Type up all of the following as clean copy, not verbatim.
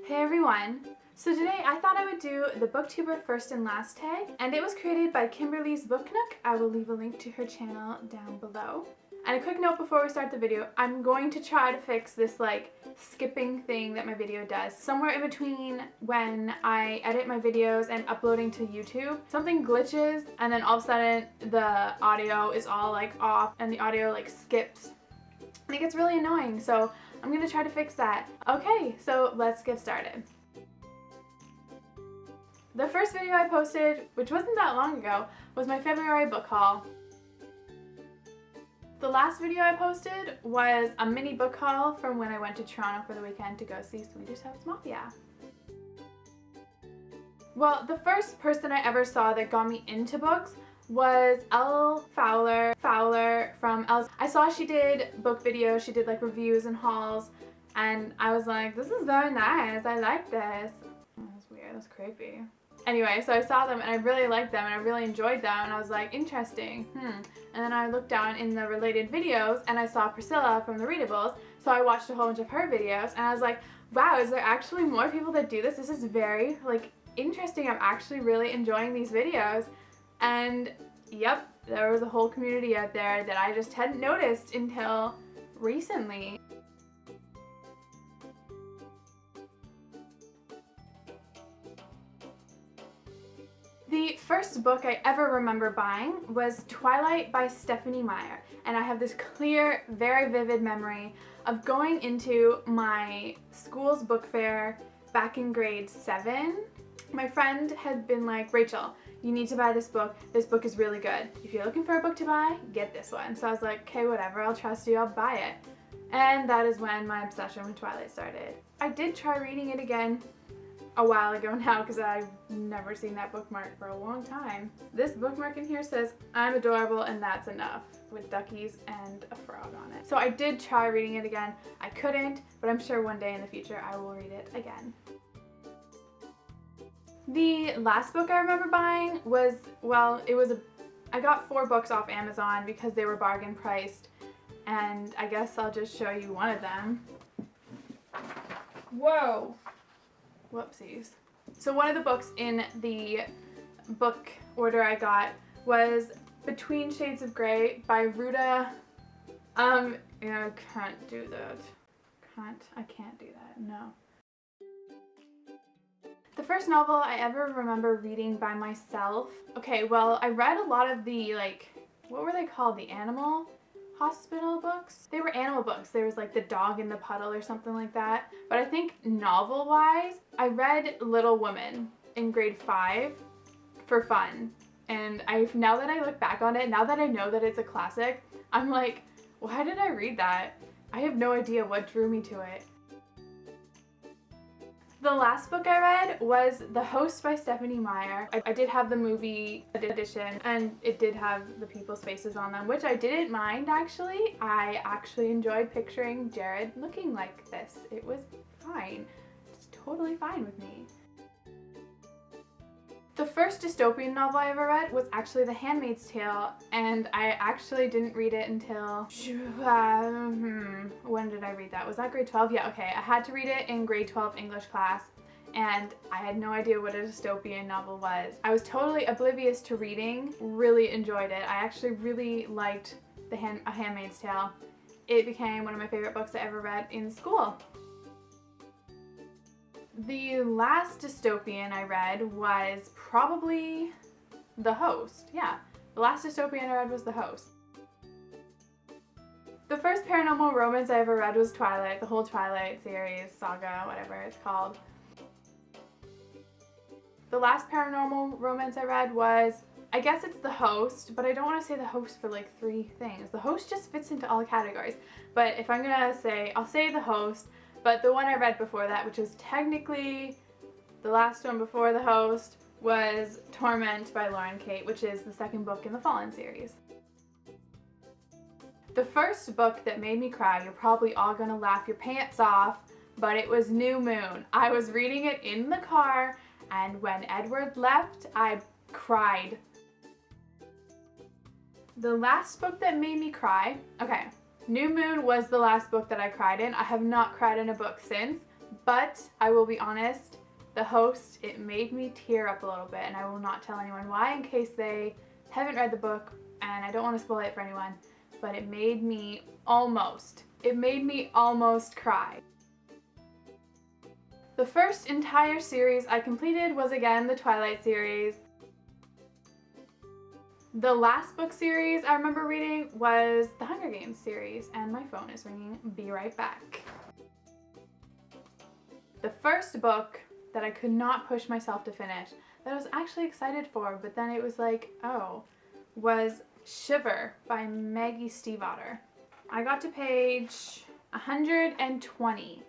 Hey everyone! So today I thought I would do the BookTuber First and Last tag, and it was created by Kimberly's Book Nook. I will leave a link to her channel down below. And a quick note before we start the video, I'm going to try to fix this skipping thing that my video does. Somewhere in between when I edit my videos and uploading to YouTube, something glitches and then all of a sudden the audio is all off and the audio skips. I think it's really annoying, so I'm gonna try to fix that. Okay, so let's get started. The first video I posted, which wasn't that long ago, was my February book haul. The last video I posted was a mini book haul from when I went to Toronto for the weekend to go see Swedish House Mafia. Well, the first person I ever saw that got me into books was Elle Fowler from Elle's. I saw she did book videos, she did reviews and hauls, and I was like, this is very nice, I like this. That was weird, that was creepy. Anyway, so I saw them and I really liked them and I really enjoyed them and I was like, interesting, And then I looked down in the related videos and I saw Priscilla from the Readables, so I watched a whole bunch of her videos and I was like, wow, is there actually more people that do this? This is very interesting. I'm actually really enjoying these videos. And yep, there was a whole community out there that I just hadn't noticed until recently. The first book I ever remember buying was Twilight by Stephenie Meyer, and I have this clear, very vivid memory of going into my school's book fair back in grade 7. My friend had been like, Rachel, you need to buy this book is really good. If you're looking for a book to buy, get this one. So I was like, okay, whatever, I'll trust you, I'll buy it. And that is when my obsession with Twilight started. I did try reading it again a while ago now because I've never seen that bookmark for a long time. This bookmark in here says, I'm adorable and that's enough, with duckies and a frog on it. So I did try reading it again. I couldn't, but I'm sure one day in the future I will read it again. The last book I remember buying was, well, I got 4 books off Amazon because they were bargain priced, and I guess I'll just show you one of them. Whoa! Whoopsies. So one of the books in the book order I got was Between Shades of Grey by Ruta. I can't do that. I can't do that, no. The first novel I ever remember reading by myself. Okay, well, I read a lot of the, what were they called? The animal hospital books? They were animal books. There was The Dog in the Puddle or something like that. But I think novel-wise, I read Little Woman in grade 5 for fun. And now that I look back on it, now that I know that it's a classic, I'm like, why did I read that? I have no idea what drew me to it. The last book I read was The Host by Stephenie Meyer. I did have the movie edition and it did have the people's faces on them, which I didn't mind actually. I actually enjoyed picturing Jared looking like this. It was fine. It's totally fine with me. The first dystopian novel I ever read was actually The Handmaid's Tale, and I actually didn't read it until, when did I read that? Was that grade 12? Yeah, okay. I had to read it in grade 12 English class, and I had no idea what a dystopian novel was. I was totally oblivious to reading, really enjoyed it. I actually really liked A Handmaid's Tale. It became one of my favorite books I ever read in school. The last dystopian I read was probably The Host. Yeah, the last dystopian I read was The Host. The first paranormal romance I ever read was Twilight, the whole Twilight series, saga, whatever it's called. The last paranormal romance I read was, I guess it's The Host, but I don't want to say The Host for 3 things. The Host just fits into all categories, but if I'm gonna say, I'll say The Host. But the one I read before that, which was technically the last one before The Host, was Torment by Lauren Kate, which is the second book in the Fallen series. The first book that made me cry, you're probably all gonna laugh your pants off, but it was New Moon. I was reading it in the car, and when Edward left, I cried. The last book that made me cry, okay, New Moon was the last book that I cried in. I have not cried in a book since, But I will be honest, the host, it made me tear up a little bit, and I will not tell anyone why in case they haven't read the book, and I don't want to spoil it for anyone, but it made me almost cry. The first entire series I completed was again the Twilight series. The last book series I remember reading was the Hunger Games series, and my phone is ringing. Be right back. The first book that I could not push myself to finish, that I was actually excited for, but then it was like, oh, was Shiver by Maggie Stiefvater. I got to page 120,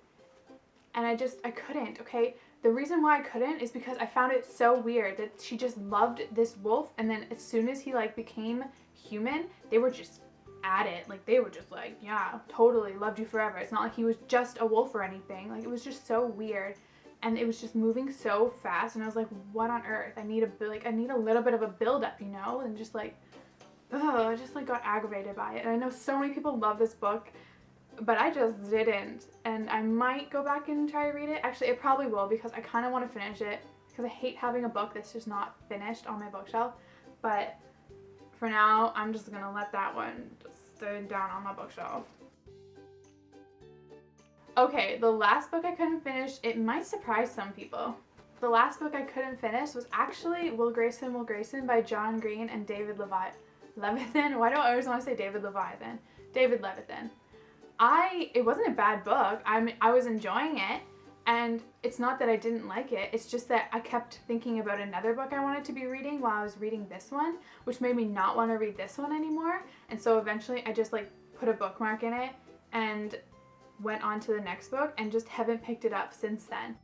and I couldn't, okay? The reason why I couldn't is because I found it so weird that she just loved this wolf, and then as soon as he like became human, they were just at it. Like they were just like, yeah, totally loved you forever. It's not like he was just a wolf or anything. Like it was just so weird, and it was just moving so fast, and I was like, what on earth? I need a little bit of a build up, you know? And just like, I just like got aggravated by it. And I know so many people love this book, but I just didn't, and I might go back and try to read it. Actually, it probably will, because I kind of want to finish it, because I hate having a book that's just not finished on my bookshelf. But for now, I'm just gonna let that one just stay down on my bookshelf. Okay, the last book I couldn't finish, it might surprise some people. The last book I couldn't finish was actually Will Grayson by John Green and David Levithan. Why do I always want to say David Leviathan? David Levithan. It wasn't a bad book. I was enjoying it, and it's not that I didn't like it. It's just that I kept thinking about another book I wanted to be reading while I was reading this one, which made me not want to read this one anymore. And so eventually I just like put a bookmark in it and went on to the next book and just haven't picked it up since then.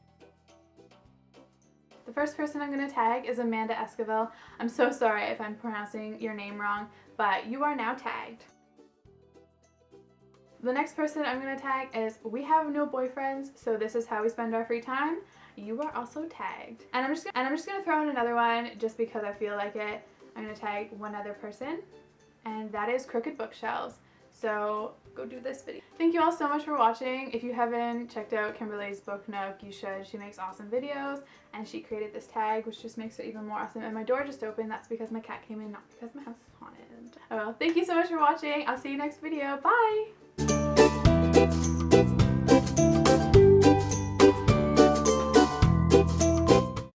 The first person I'm going to tag is Amanda Esquivel. I'm so sorry if I'm pronouncing your name wrong, but you are now tagged. The next person I'm going to tag is We Have No Boyfriends, so this is how we spend our free time. You are also tagged. And I'm just going to throw in another one just because I feel like it. I'm going to tag one other person, and that is Crooked Bookshelves. So go do this video. Thank you all so much for watching. If you haven't checked out Kimberly's Book Nook, you should. She makes awesome videos, and she created this tag, which just makes it even more awesome. And my door just opened. That's because my cat came in, not because my house is haunted. Oh well, thank you so much for watching. I'll see you next video. Bye!